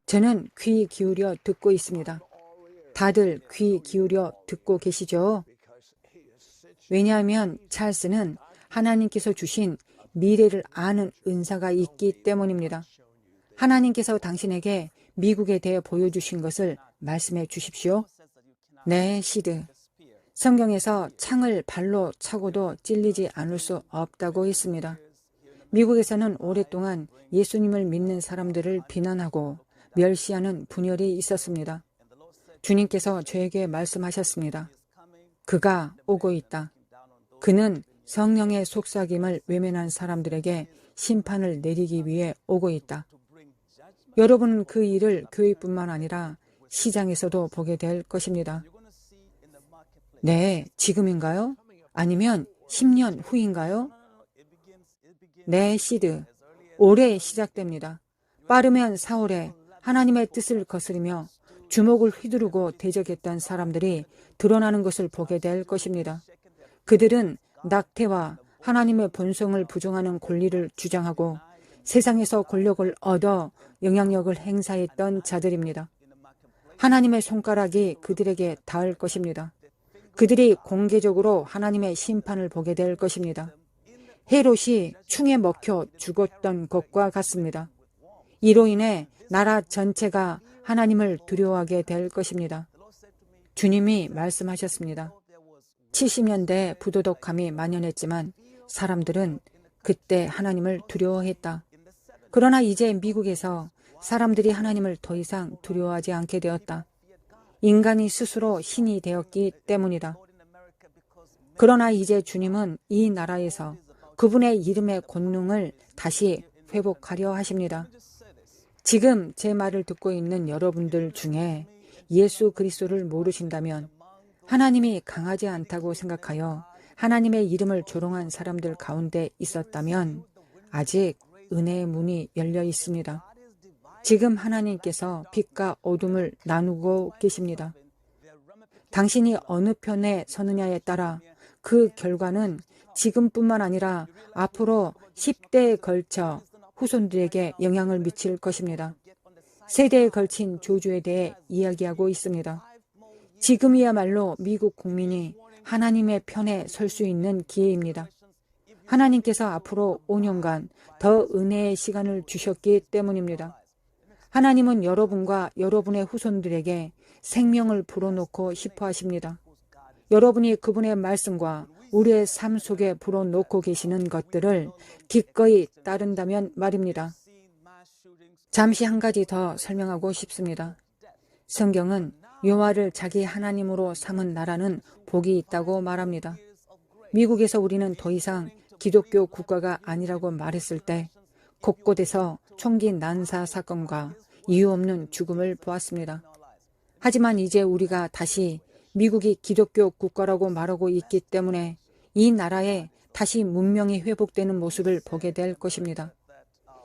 저는 귀 기울여 듣고 있습니다. 다들 귀 기울여 듣고 계시죠? 왜냐하면 찰스는 하나님께서 주신 미래를 아는 은사가 있기 때문입니다. 하나님께서 당신에게 미국에 대해 보여주신 것을 말씀해 주십시오. 네, 시드. 성경에서 창을 발로 차고도 찔리지 않을 수 없다고 했습니다. 미국에서는 오랫동안 예수님을 믿는 사람들을 비난하고 멸시하는 분열이 있었습니다. 주님께서 저에게 말씀하셨습니다. 그가 오고 있다. 그는 성령의 속삭임을 외면한 사람들에게 심판을 내리기 위해 오고 있다. 여러분은 그 일을 교회뿐만 아니라 시장에서도 보게 될 것입니다. 네, 지금인가요? 아니면 10년 후인가요? 네, 시드. 올해 시작됩니다. 빠르면 4월에 하나님의 뜻을 거스르며 주먹을 휘두르고 대적했던 사람들이 드러나는 것을 보게 될 것입니다. 그들은 낙태와 하나님의 본성을 부정하는 권리를 주장하고 세상에서 권력을 얻어 영향력을 행사했던 자들입니다. 하나님의 손가락이 그들에게 닿을 것입니다. 그들이 공개적으로 하나님의 심판을 보게 될 것입니다. 헤롯이 충에 먹혀 죽었던 것과 같습니다. 이로 인해 나라 전체가 하나님을 두려워하게 될 것입니다. 주님이 말씀하셨습니다. 70년대에 부도덕함이 만연했지만 사람들은 그때 하나님을 두려워했다. 그러나 이제 미국에서 사람들이 하나님을 더 이상 두려워하지 않게 되었다. 인간이 스스로 신이 되었기 때문이다. 그러나 이제 주님은 이 나라에서 그분의 이름의 권능을 다시 회복하려 하십니다. 지금 제 말을 듣고 있는 여러분들 중에 예수 그리스도를 모르신다면 하나님이 강하지 않다고 생각하여 하나님의 이름을 조롱한 사람들 가운데 있었다면 아직 은혜의 문이 열려 있습니다. 지금 하나님께서 빛과 어둠을 나누고 계십니다. 당신이 어느 편에 서느냐에 따라 그 결과는 지금뿐만 아니라 앞으로 10대에 걸쳐 후손들에게 영향을 미칠 것입니다. 세대에 걸친 조주에 대해 이야기하고 있습니다. 지금이야말로 미국 국민이 하나님의 편에 설 수 있는 기회입니다. 하나님께서 앞으로 5년간 더 은혜의 시간을 주셨기 때문입니다. 하나님은 여러분과 여러분의 후손들에게 생명을 불어넣고 싶어 하십니다. 여러분이 그분의 말씀과 우리의 삶 속에 불어넣고 계시는 것들을 기꺼이 따른다면 말입니다. 잠시 한 가지 더 설명하고 싶습니다. 성경은 여호와를 자기 하나님으로 삼은 나라는 복이 있다고 말합니다. 미국에서 우리는 더 이상 기독교 국가가 아니라고 말했을 때 곳곳에서 총기 난사 사건과 이유 없는 죽음을 보았습니다. 하지만 이제 우리가 다시 미국이 기독교 국가라고 말하고 있기 때문에 이 나라에 다시 문명이 회복되는 모습을 보게 될 것입니다.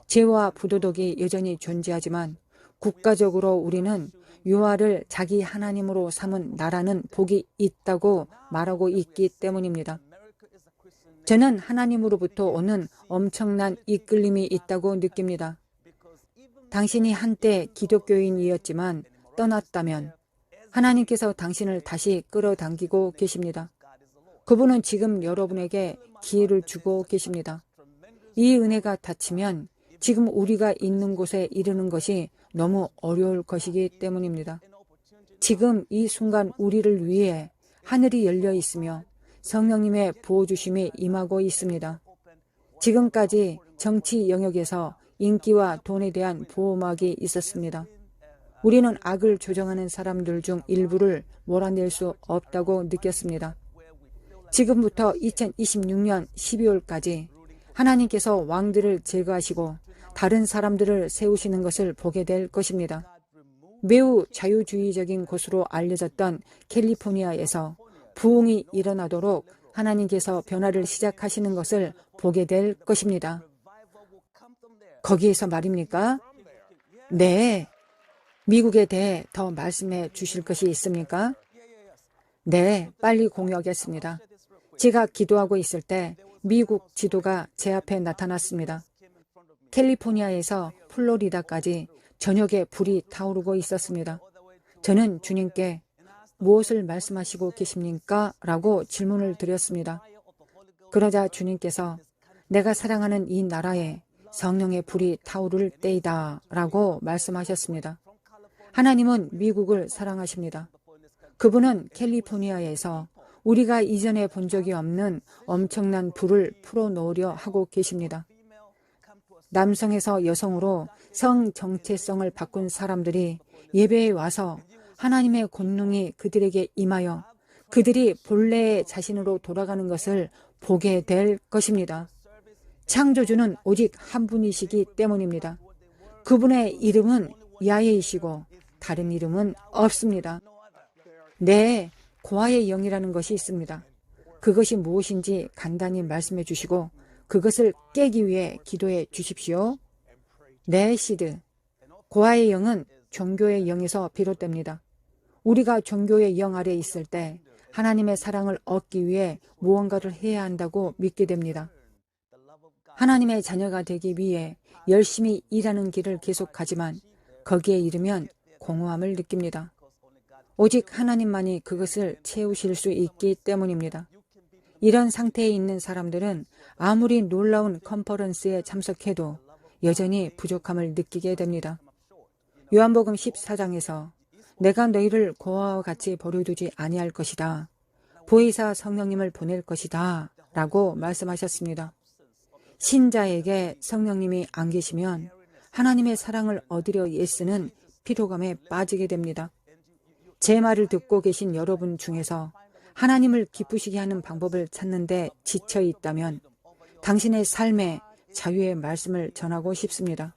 죄와 부도덕이 여전히 존재하지만 국가적으로 우리는 여호와를 자기 하나님으로 삼은 나라는 복이 있다고 말하고 있기 때문입니다. 저는 하나님으로부터 오는 엄청난 이끌림이 있다고 느낍니다. 당신이 한때 기독교인이었지만 떠났다면 하나님께서 당신을 다시 끌어당기고 계십니다. 그분은 지금 여러분에게 기회를 주고 계십니다. 이 은혜가 닫히면 지금 우리가 있는 곳에 이르는 것이 너무 어려울 것이기 때문입니다. 지금 이 순간 우리를 위해 하늘이 열려 있으며 성령님의 부어주심이 임하고 있습니다. 지금까지 정치 영역에서 인기와 돈에 대한 보호막이 있었습니다. 우리는 악을 조정하는 사람들 중 일부를 몰아낼 수 없다고 느꼈습니다. 지금부터 2026년 12월까지 하나님께서 왕들을 제거하시고 다른 사람들을 세우시는 것을 보게 될 것입니다. 매우 자유주의적인 곳으로 알려졌던 캘리포니아에서 부흥이 일어나도록 하나님께서 변화를 시작하시는 것을 보게 될 것입니다. 거기에서 말입니까? 네. 미국에 대해 더 말씀해 주실 것이 있습니까? 네, 빨리 공유하겠습니다. 제가 기도하고 있을 때 미국 지도가 제 앞에 나타났습니다. 캘리포니아에서 플로리다까지 저녁에 불이 타오르고 있었습니다. 저는 주님께 무엇을 말씀하시고 계십니까? 라고 질문을 드렸습니다. 그러자 주님께서 내가 사랑하는 이 나라에 성령의 불이 타오를 때이다 라고 말씀하셨습니다. 하나님은 미국을 사랑하십니다. 그분은 캘리포니아에서 우리가 이전에 본 적이 없는 엄청난 불을 풀어놓으려 하고 계십니다. 남성에서 여성으로 성 정체성을 바꾼 사람들이 예배에 와서 하나님의 권능이 그들에게 임하여 그들이 본래의 자신으로 돌아가는 것을 보게 될 것입니다. 창조주는 오직 한 분이시기 때문입니다. 그분의 이름은 야훼이시고 다른 이름은 없습니다. 네, 고아의 영이라는 것이 있습니다. 그것이 무엇인지 간단히 말씀해 주시고 그것을 깨기 위해 기도해 주십시오. 네, 시드. 고아의 영은 종교의 영에서 비롯됩니다. 우리가 종교의 영 아래 있을 때 하나님의 사랑을 얻기 위해 무언가를 해야 한다고 믿게 됩니다. 하나님의 자녀가 되기 위해 열심히 일하는 길을 계속하지만 거기에 이르면 공허함을 느낍니다. 오직 하나님만이 그것을 채우실 수 있기 때문입니다. 이런 상태에 있는 사람들은 아무리 놀라운 컨퍼런스에 참석해도 여전히 부족함을 느끼게 됩니다. 요한복음 14장에서 내가 너희를 고아와 같이 버려두지 아니할 것이다. 보혜사 성령님을 보낼 것이다. 라고 말씀하셨습니다. 신자에게 성령님이 안 계시면 하나님의 사랑을 얻으려 애쓰는 피로감에 빠지게 됩니다. 제 말을 듣고 계신 여러분 중에서 하나님을 기쁘시게 하는 방법을 찾는데 지쳐 있다면 당신의 삶에 자유의 말씀을 전하고 싶습니다.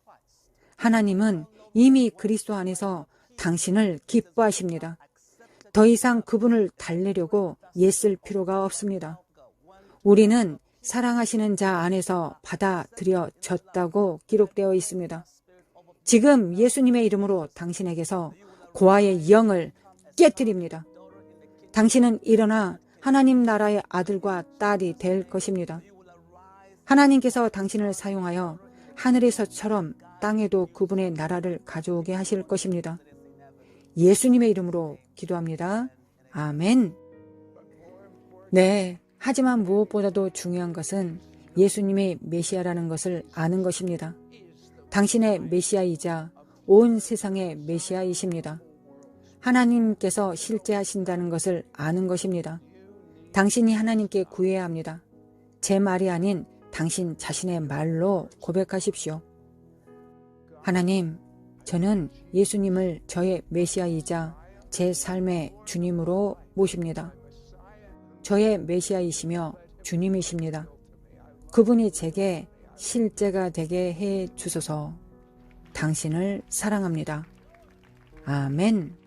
하나님은 이미 그리스도 안에서 당신을 기뻐하십니다. 더 이상 그분을 달래려고 애쓸 필요가 없습니다. 우리는 사랑하시는 자 안에서 받아들여졌다고 기록되어 있습니다. 지금 예수님의 이름으로 당신에게서 고아의 영을 깨뜨립니다. 당신은 일어나 하나님 나라의 아들과 딸이 될 것입니다. 하나님께서 당신을 사용하여 하늘에서처럼 땅에도 그분의 나라를 가져오게 하실 것입니다. 예수님의 이름으로 기도합니다. 아멘. 네, 하지만 무엇보다도 중요한 것은 예수님이 메시아라는 것을 아는 것입니다. 당신의 메시아이자 온 세상의 메시아이십니다. 하나님께서 실제하신다는 것을 아는 것입니다. 당신이 하나님께 구해야 합니다. 제 말이 아닌 당신 자신의 말로 고백하십시오. 하나님, 저는 예수님을 저의 메시아이자 제 삶의 주님으로 모십니다. 저의 메시아이시며 주님이십니다. 그분이 제게 실제가 되게 해 주소서. 당신을 사랑합니다. 아멘.